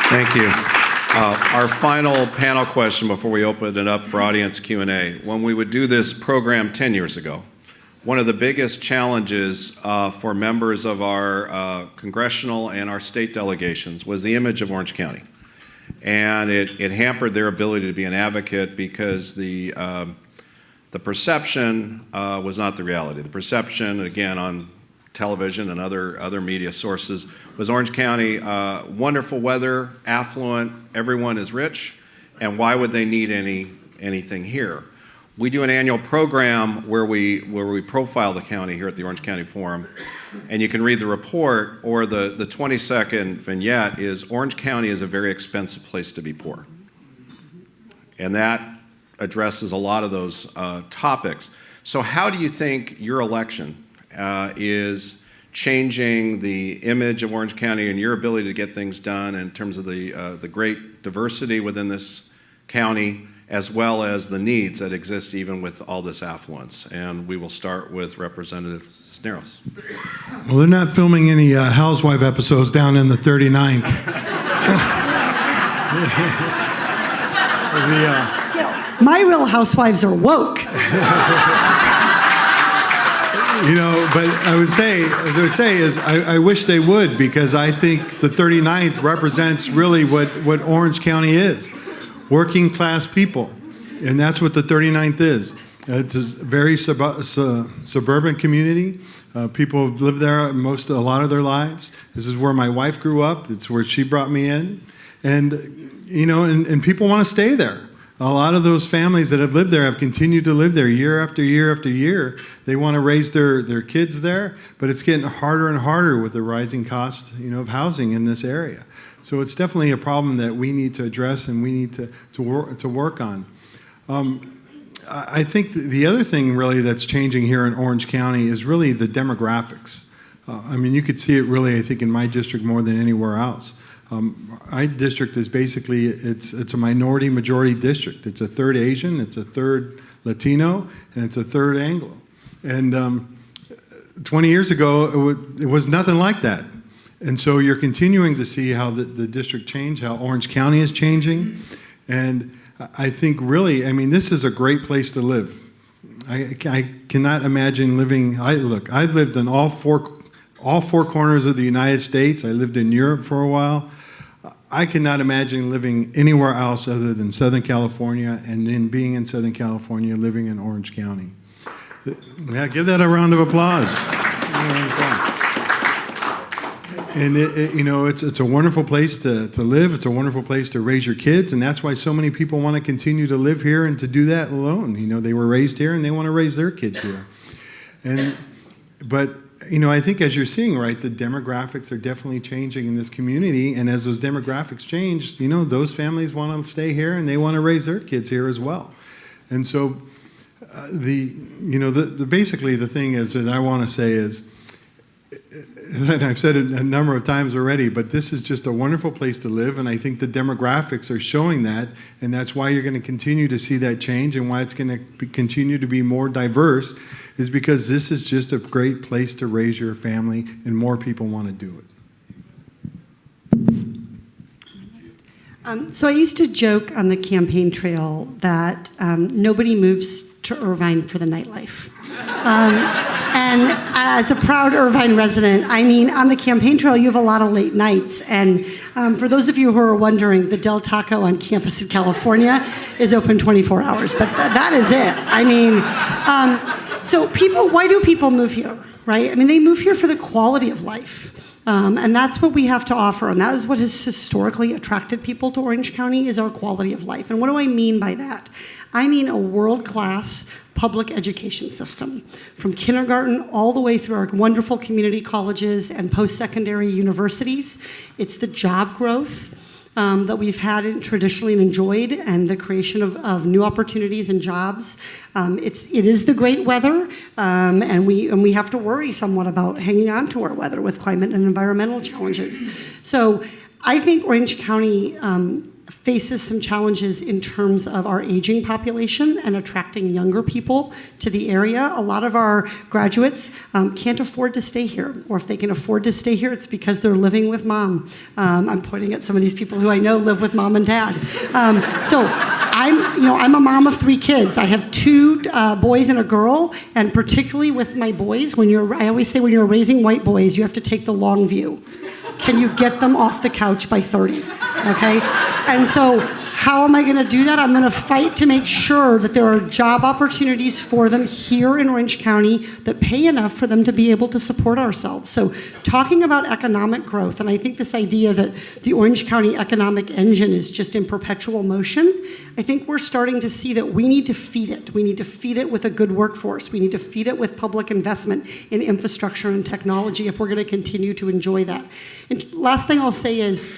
Thank you. Our final panel question before we open it up for audience Q&A. When we would do this program 10 years ago, one of the biggest challenges for members of our congressional and our state delegations was the image of Orange County. And it hampered their ability to be an advocate because the perception was not the reality. The perception, again, on television and other media sources, was Orange County, wonderful weather, affluent, everyone is rich, and why would they need anything here? We do an annual program where we profile the county here at the Orange County Forum, and you can read the report, or the 20-second vignette is Orange County is a very expensive place to be poor. And that addresses a lot of those topics. So how do you think your election is changing the image of Orange County and your ability to get things done in terms of the great diversity within this county, as well as the needs that exist even with all this affluence? And we will start with Representative Cisneros. Well, they're not filming any Housewife episodes down in the 39th. My Real Housewives are woke. You know, but I would say, I wish they would, because I think the 39th represents really what Orange County is. Working class people. And that's what the 39th is. It's a very suburban community. People have lived there a lot of their lives. This is where my wife grew up. It's where she brought me in. And, you know, and people want to stay there. A lot of those families that have lived there have continued to live there year after year after year. They want to raise their kids there, but it's getting harder and harder with the rising cost, you know, of housing in this area. So it's definitely a problem that we need to address and we need to work on. I think the other thing really that's changing here in Orange County is really the demographics. I mean, you could see it really, I think, in my district more than anywhere else. My district is basically, it's a minority majority district. It's a third Asian, it's a third Latino, and it's a third Anglo. And 20 years ago, it was nothing like that. And so you're continuing to see how the district changed, how Orange County is changing. And I think really, I mean, this is a great place to live. I cannot imagine living, I've lived in all four corners of the United States. I lived in Europe for a while. I cannot imagine living anywhere else other than Southern California, and then being in Southern California, living in Orange County. Yeah, give that a round of applause. And you know, it's a wonderful place to live. It's a wonderful place to raise your kids, and that's why so many people want to continue to live here and to do that alone. You know, they were raised here, and they want to raise their kids here. But you know, I think as you're seeing, right, the demographics are definitely changing in this community, and as those demographics change, you know, those families want to stay here and they want to raise their kids here as well. And so, basically the thing is that I want to say is, and I've said it a number of times already, but this is just a wonderful place to live, and I think the demographics are showing that, and that's why you're going to continue to see that change, and why it's going to continue to be more diverse, is because this is just a great place to raise your family, and more people want to do it. So I used to joke on the campaign trail that nobody moves to Irvine for the nightlife. And as a proud Irvine resident, I mean, on the campaign trail, you have a lot of late nights. And for those of you who are wondering, the Del Taco on campus in California is open 24 hours, but that is it. I mean, so why do people move here, right? I mean, they move here for the quality of life. And that's what we have to offer, and that is what has historically attracted people to Orange County, is our quality of life. And what do I mean by that? I mean a world-class public education system, from kindergarten all the way through our wonderful community colleges and post-secondary universities. It's the job growth that we've had and traditionally enjoyed, and the creation of new opportunities and jobs. It is the great weather, and we have to worry somewhat about hanging on to our weather with climate and environmental challenges. So I think Orange County faces some challenges in terms of our aging population and attracting younger people to the area. A lot of our graduates can't afford to stay here, or if they can afford to stay here, it's because they're living with mom. I'm pointing at some of these people who I know live with mom and dad. So I'm a mom of 3 kids. I have 2 boys and a girl, and particularly with my boys, I always say when you're raising white boys, you have to take the long view. Can you get them off the couch by 30? Okay? And so how am I going to do that? I'm going to fight to make sure that there are job opportunities for them here in Orange County that pay enough for them to be able to support ourselves. So talking about economic growth, and I think this idea that the Orange County economic engine is just in perpetual motion, I think we're starting to see that we need to feed it. We need to feed it with a good workforce. We need to feed it with public investment in infrastructure and technology if we're going to continue to enjoy that. And last thing I'll say is,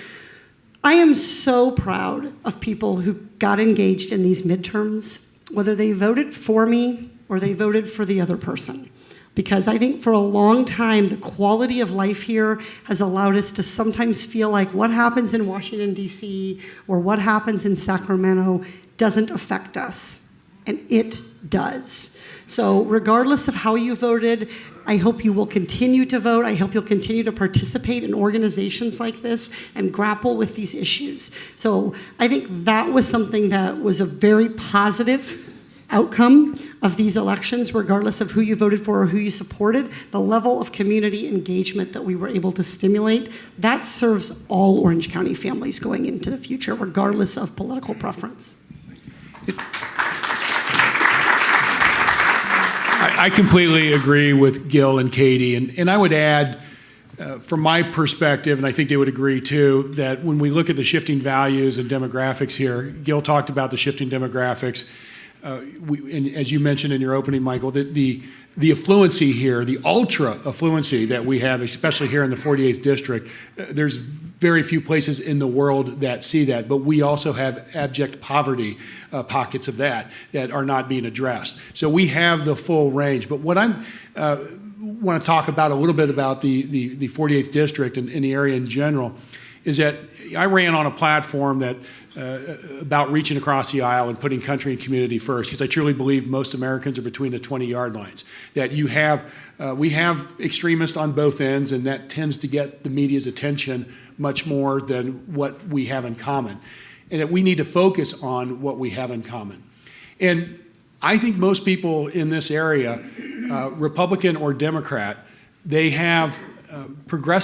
I am so proud of people who got engaged in these midterms, whether they voted for me or they voted for the other person. Because I think for a long time, the quality of life here has allowed us to sometimes feel like what happens in Washington, D.C., or what happens in Sacramento doesn't affect us. And it does. So regardless of how you voted, I hope you will continue to vote. I hope you'll continue to participate in organizations like this and grapple with these issues. So I think that was something that was a very positive outcome of these elections, regardless of who you voted for or who you supported. The level of community engagement that we were able to stimulate, that serves all Orange County families going into the future, regardless of political preference. I completely agree with Gil and Katie, and I would add, from my perspective, and I think they would agree too, that when we look at the shifting values and demographics here, Gil talked about the shifting demographics, and as you mentioned in your opening, Michael, the affluency here, the ultra affluency that we have, especially here in the 48th District, there's very few places in the world that see that, but we also have abject poverty pockets of that are not being addressed. So we have the full range. But what I want to talk about a little bit about the 48th District and the area in general is that I ran on a platform that about reaching across the aisle and putting country and community first, because I truly believe most Americans are between the 20-yard lines. That we have extremists on both ends, and that tends to get the media's attention much more than what we have in common. And that we need to focus on what we have in common. And I think most people in this area, Republican or Democrat, they have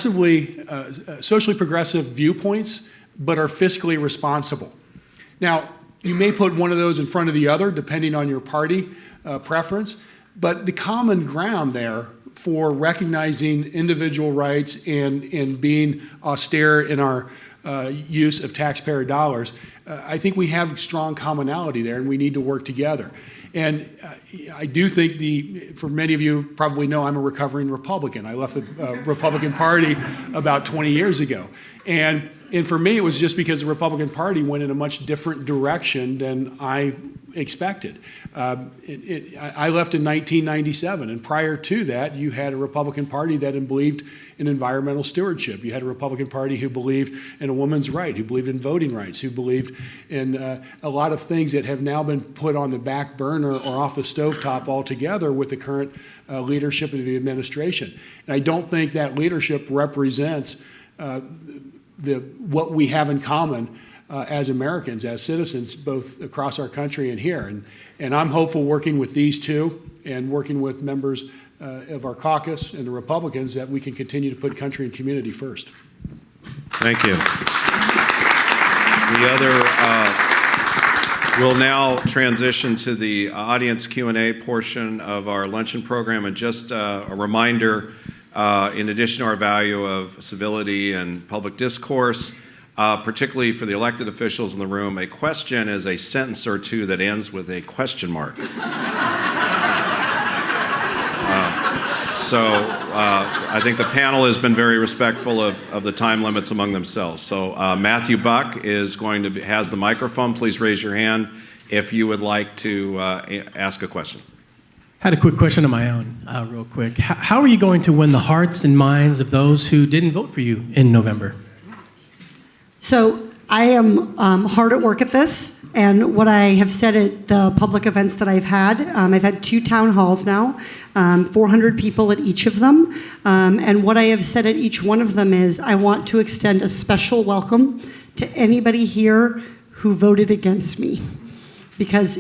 socially progressive viewpoints, but are fiscally responsible. Now, you may put one of those in front of the other, depending on your party preference, but the common ground there for recognizing individual rights and being austere in our use of taxpayer dollars, I think we have strong commonality there, and we need to work together. And I do think for many of you probably know, I'm a recovering Republican. I left the Republican Party about 20 years ago. And for me, it was just because the Republican Party went in a much different direction than I expected. I left in 1997, and prior to that, you had a Republican Party that believed in environmental stewardship. You had a Republican Party who believed in a woman's right, who believed in voting rights, who believed in a lot of things that have now been put on the back burner or off the stovetop altogether with the current leadership of the administration. And I don't think that leadership represents what we have in common as Americans, as citizens, both across our country and here. And I'm hopeful, working with these two and working with members of our caucus and the Republicans, that we can continue to put country and community first. Thank you. We'll now transition to the audience Q&A portion of our luncheon program. And just a reminder, in addition to our value of civility and public discourse, particularly for the elected officials in the room, a question is a sentence or two that ends with a question mark. I think the panel has been very respectful of the time limits among themselves. So Matthew Buck has the microphone. Please raise your hand if you would like to ask a question. I had a quick question of my own, real quick. How are you going to win the hearts and minds of those who didn't vote for you in November? So I am hard at work at this, and what I have said at the public events that I've had 2 town halls now, 400 people at each of them, and what I have said at each one of them is I want to extend a special welcome to anybody here who voted against me, because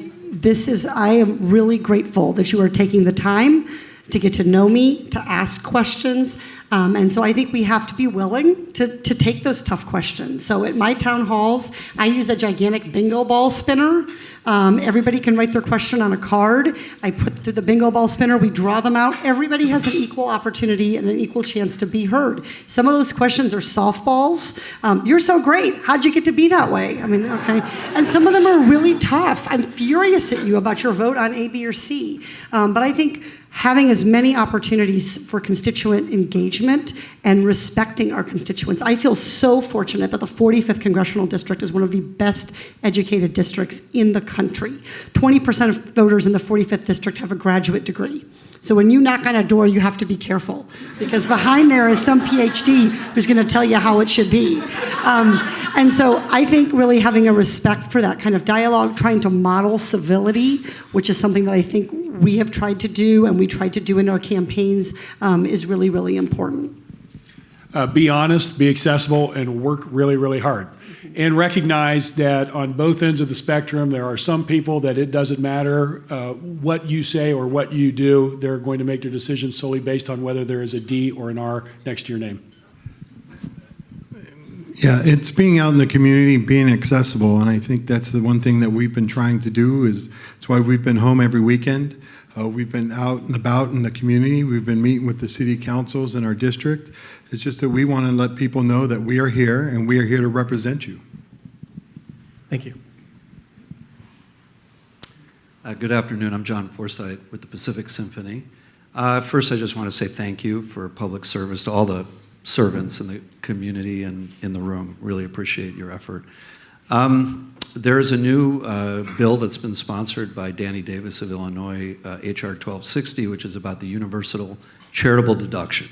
I am really grateful that you are taking the time to get to know me, to ask questions. And so I think we have to be willing to take those tough questions. So at my town halls, I use a gigantic bingo ball spinner. Everybody can write their question on a card. I put through the bingo ball spinner, we draw them out. Everybody has an equal opportunity and an equal chance to be heard. Some of those questions are softballs. You're so great. How'd you get to be that way? I mean, okay. And some of them are really tough. I'm furious at you about your vote on A, B, or C. But I think having as many opportunities for constituent engagement and respecting our constituents. I feel so fortunate that the 45th Congressional District is one of the best educated districts in the country. 20% of voters in the 45th District have a graduate degree. So when you knock on a door, you have to be careful, because behind there is some PhD who's going to tell you how it should be. And so I think really having a respect for that kind of dialogue, trying to model civility, which is something that I think we have tried to do and we tried to do in our campaigns, is really, really important. Be honest, be accessible, and work really, really hard. And recognize that on both ends of the spectrum, there are some people that it doesn't matter what you say or what you do. They're going to make their decisions solely based on whether there is a D or an R next to your name. Yeah, it's being out in the community, being accessible, and I think that's the one thing that we've been trying to do. That's why we've been home every weekend. We've been out and about in the community. We've been meeting with the city councils in our district. It's just that we want to let people know that we are here and we are here to represent you. Thank you. Good afternoon. I'm John Forsythe with the Pacific Symphony. First, I just want to say thank you for public service to all the servants in the community and in the room. Really appreciate your effort. There is a new bill that's been sponsored by Danny Davis of Illinois, H.R. 1260, which is about the universal charitable deduction.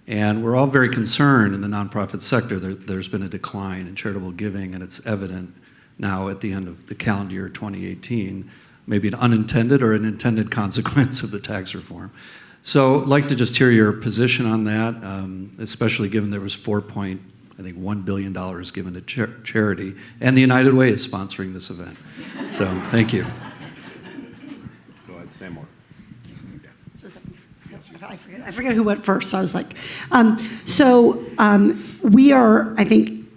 And we're all very concerned in the nonprofit sector. There's been a decline in charitable giving, and it's evident now at the end of the calendar year 2018, maybe an unintended or an intended consequence of the tax reform. So I'd like to just hear your position on that, especially given there was $4.1 billion given to charity, and the United Way is sponsoring this event. So thank you. Go ahead, say more. I forget who went first, so I was like, we are, I think,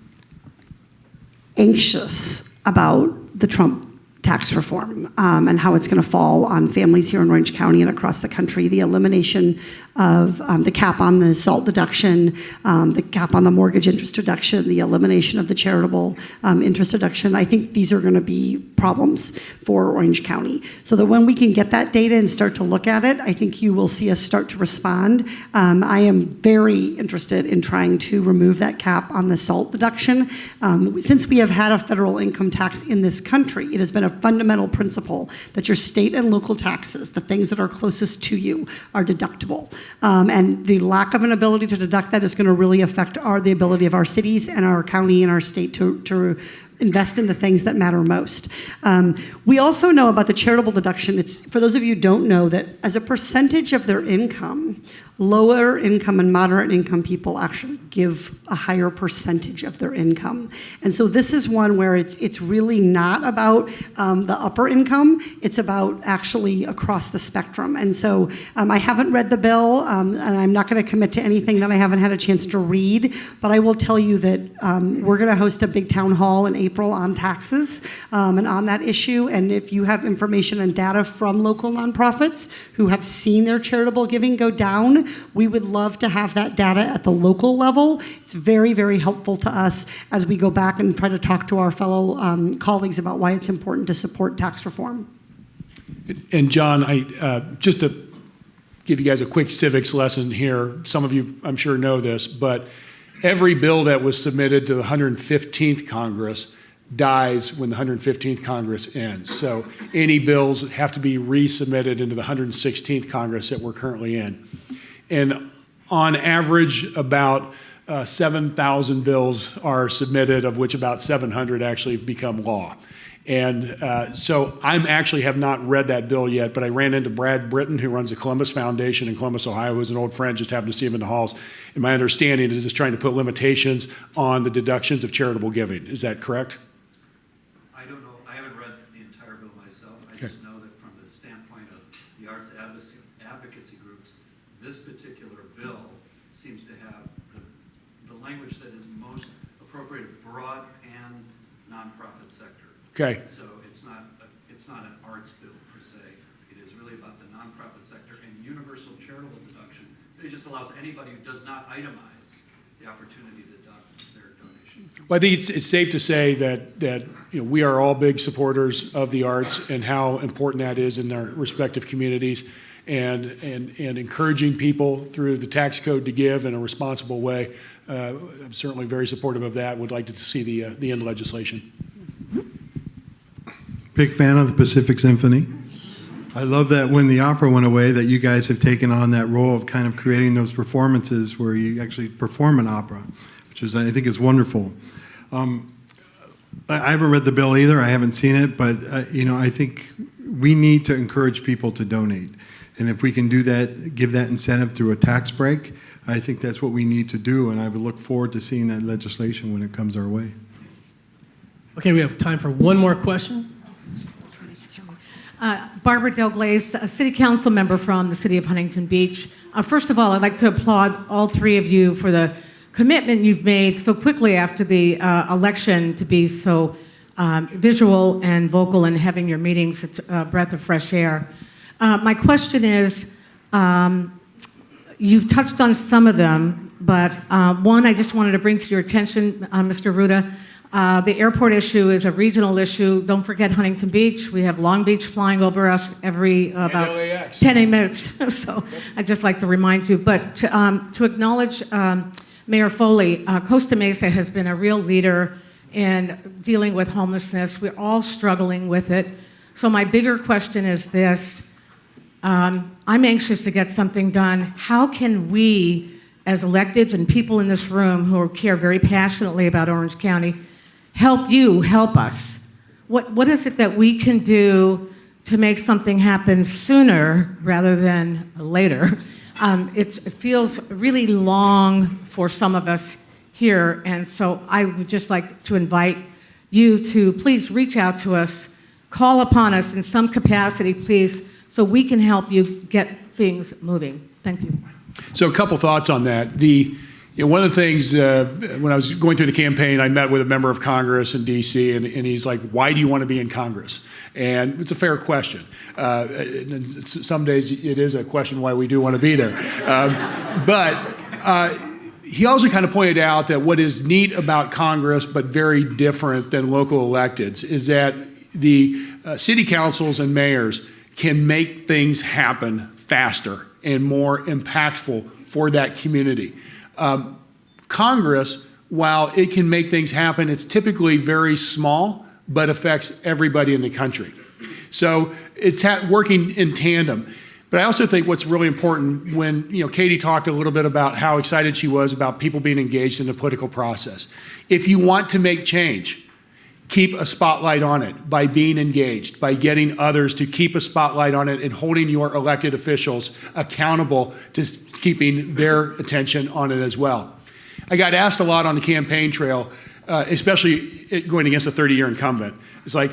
anxious about the Trump tax reform and how it's going to fall on families here in Orange County and across the country. The elimination of the cap on the SALT deduction, the cap on the mortgage interest deduction, the elimination of the charitable interest deduction. I think these are going to be problems for Orange County. So that when we can get that data and start to look at it, I think you will see us start to respond. I am very interested in trying to remove that cap on the SALT deduction. Since we have had a federal income tax in this country, it has been a fundamental principle that your state and local taxes, the things that are closest to you, are deductible. And the lack of an ability to deduct that is going to really affect the ability of our cities and our county and our state to invest in the things that matter most. We also know about the charitable deduction. It's, for those of you who don't know, that as a percentage of their income, lower income and moderate income people actually give a higher percentage of their income. And so this is one where it's really not about the upper income, it's about actually across the spectrum. And so I haven't read the bill, and I'm not going to commit to anything that I haven't had a chance to read, but I will tell you that we're going to host a big town hall in April on taxes and on that issue. And if you have information and data from local nonprofits who have seen their charitable giving go down, we would love to have that data at the local level. It's very, very helpful to us as we go back and try to talk to our fellow colleagues about why it's important to support tax reform. And John, just to give you guys a quick civics lesson here, some of you I'm sure know this, but every bill that was submitted to the 115th Congress dies when the 115th Congress ends. So any bills have to be resubmitted into the 116th Congress that we're currently in. And on average, about 7,000 bills are submitted, of which about 700 actually become law. And so I actually have not read that bill yet, but I ran into Brad Britton, who runs the Columbus Foundation in Columbus, Ohio, who's an old friend, just happened to see him in the halls. And my understanding is he's trying to put limitations on the deductions of charitable giving. Is that correct? I don't know. I haven't read the entire bill myself. I just know that from the standpoint of the arts advocacy groups, this particular bill seems to have the language that is most appropriate, broad and nonprofit sector. Okay. So it's not an arts bill per se. It is really about the nonprofit sector and universal charitable deduction. It just allows anybody who does not itemize the opportunity to deduct their donation. Well, I think it's safe to say that we are all big supporters of the arts and how important that is in our respective communities, and encouraging people through the tax code to give in a responsible way. I'm certainly very supportive of that. Would like to see the end legislation. Big fan of the Pacific Symphony. I love that when the opera went away, that you guys have taken on that role of kind of creating those performances where you actually perform an opera, which is, I think, is wonderful. I haven't read the bill either. I haven't seen it, but I think we need to encourage people to donate, and if we can do that, give that incentive through a tax break, I think that's what we need to do, and I would look forward to seeing that legislation when it comes our way. Okay, we have time for one more question. Barbara Del Glaze, a city council member from the city of Huntington Beach. First of all, I'd like to applaud all three of you for the commitment you've made so quickly after the election to be so visual and vocal and having your meetings. It's a breath of fresh air. My question is, you've touched on some of them, but one I just wanted to bring to your attention, Mr. Ruda. The airport issue is a regional issue. Don't forget Huntington Beach. We have Long Beach flying over us every about LAX. 10 minutes. So I'd just like to remind you. But to acknowledge Mayor Foley, Costa Mesa has been a real leader in dealing with homelessness. We're all struggling with it. So my bigger question is this. I'm anxious to get something done. How can we, as electeds and people in this room who care very passionately about Orange County, help us? What is it that we can do to make something happen sooner rather than later? It feels really long for some of us here, and so I would just like to invite you to please reach out to us, call upon us in some capacity, please, so we can help you get things moving. Thank you. So a couple thoughts on that. one of the things, when I was going through the campaign, I met with a member of Congress in D.C., and he's like, why do you want to be in Congress? And it's a fair question. And some days it is a question why we do want to be there. But he also kind of pointed out that what is neat about Congress, but very different than local electeds, is that the city councils and mayors can make things happen faster and more impactful for that community. Congress, while it can make things happen, it's typically very small, but affects everybody in the country. So it's working in tandem. But I also think what's really important when, Katie talked a little bit about how excited she was about people being engaged in the political process. If you want to make change, keep a spotlight on it by being engaged, by getting others to keep a spotlight on it and holding your elected officials accountable to keeping their attention on it as well. I got asked a lot on the campaign trail, especially going against a 30-year incumbent. It's like,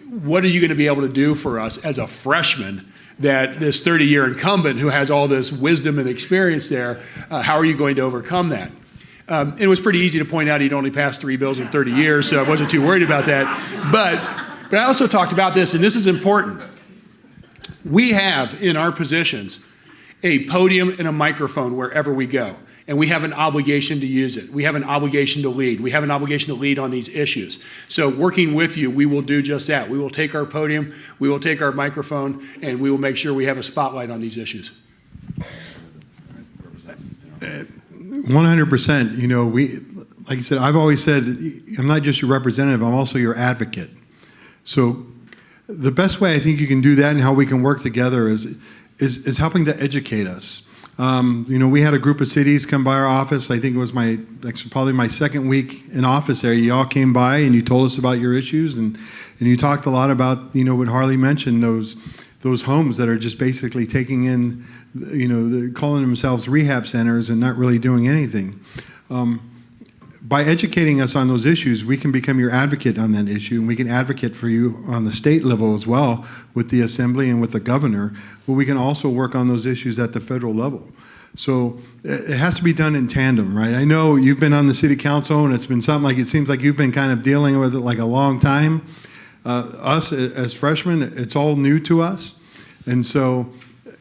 what are you going to be able to do for us as a freshman that this 30-year incumbent who has all this wisdom and experience there, how are you going to overcome that? It was pretty easy to point out he'd only passed 3 bills in 30 years, so I wasn't too worried about that. But I also talked about this, and this is important. We have in our positions a podium and a microphone wherever we go, and we have an obligation to use it. We have an obligation to lead. We have an obligation to lead on these issues. So working with you, we will do just that. We will take our podium, we will take our microphone, and we will make sure we have a spotlight on these issues. 100%. Like I said, I've always said, I'm not just your representative, I'm also your advocate. So the best way I think you can do that and how we can work together is helping to educate us. We had a group of cities come by our office. I think it was probably my second week in office there. You all came by and you told us about your issues, and you talked a lot about, what Harley mentioned, those homes that are just basically taking in, calling themselves rehab centers and not really doing anything. By educating us on those issues, we can become your advocate on that issue, and we can advocate for you on the state level as well with the assembly and with the governor, but we can also work on those issues at the federal level. So it has to be done in tandem, right? I know you've been on the city council, and it's been something like, it seems like you've been kind of dealing with it like a long time. Us as freshmen, it's all new to us. And so,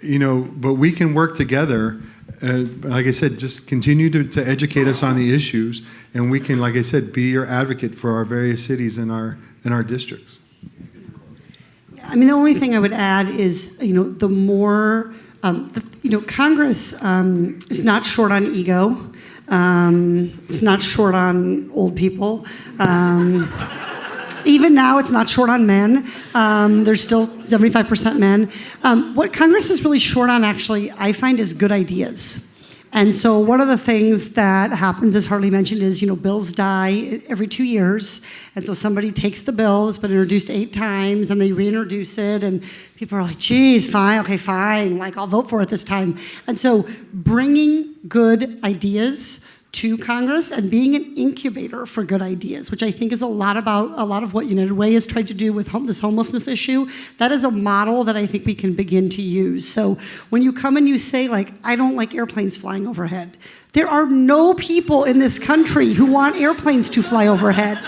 but we can work together. Like I said, just continue to educate us on the issues, and we can, like I said, be your advocate for our various cities in our districts. The only thing I would add is, the more, Congress is not short on ego. It's not short on old people. Even now, it's not short on men. There's still 75% men. What Congress is really short on, actually, I find, is good ideas. And so one of the things that happens, as Harley mentioned, is, bills die every 2 years. And so somebody takes the bill that's been introduced 8 times, and they reintroduce it, and people are like, geez, fine, okay, fine, I'll vote for it this time. And so bringing good ideas to Congress and being an incubator for good ideas, which I think is a lot of what United Way has tried to do with this homelessness issue. That is a model that I think we can begin to use. So when you come and you say, I don't like airplanes flying overhead, there are no people in this country who want airplanes to fly overhead.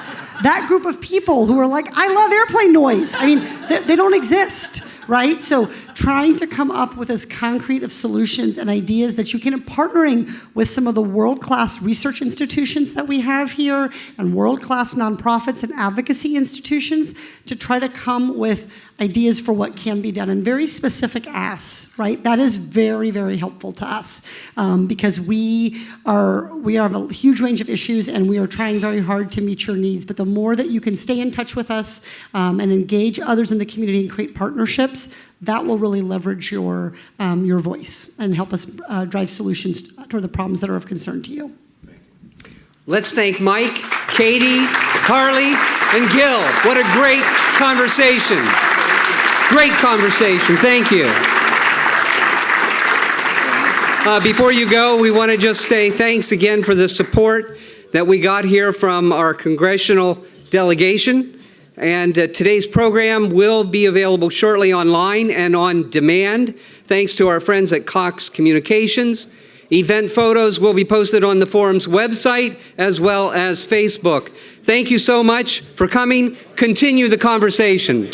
That group of people who are like, I love airplane noise. They don't exist, right? So trying to come up with as concrete of solutions and ideas that you can, partnering with some of the world-class research institutions that we have here and world-class nonprofits and advocacy institutions to try to come with ideas for what can be done and very specific asks, right? That is very, very helpful to us because we have a huge range of issues and we are trying very hard to meet your needs. But the more that you can stay in touch with us and engage others in the community and create partnerships, that will really leverage your voice and help us drive solutions toward the problems that are of concern to you. Let's thank Mike, Katie, Harley, and Gil. What a great conversation. Great conversation. Thank you. Before you go, we want to just say thanks again for the support that we got here from our Congressional Delegation. And today's program will be available shortly online and on demand, thanks to our friends at Cox Communications. Event photos will be posted on the forum's website as well as Facebook. Thank you so much for coming. Continue the conversation.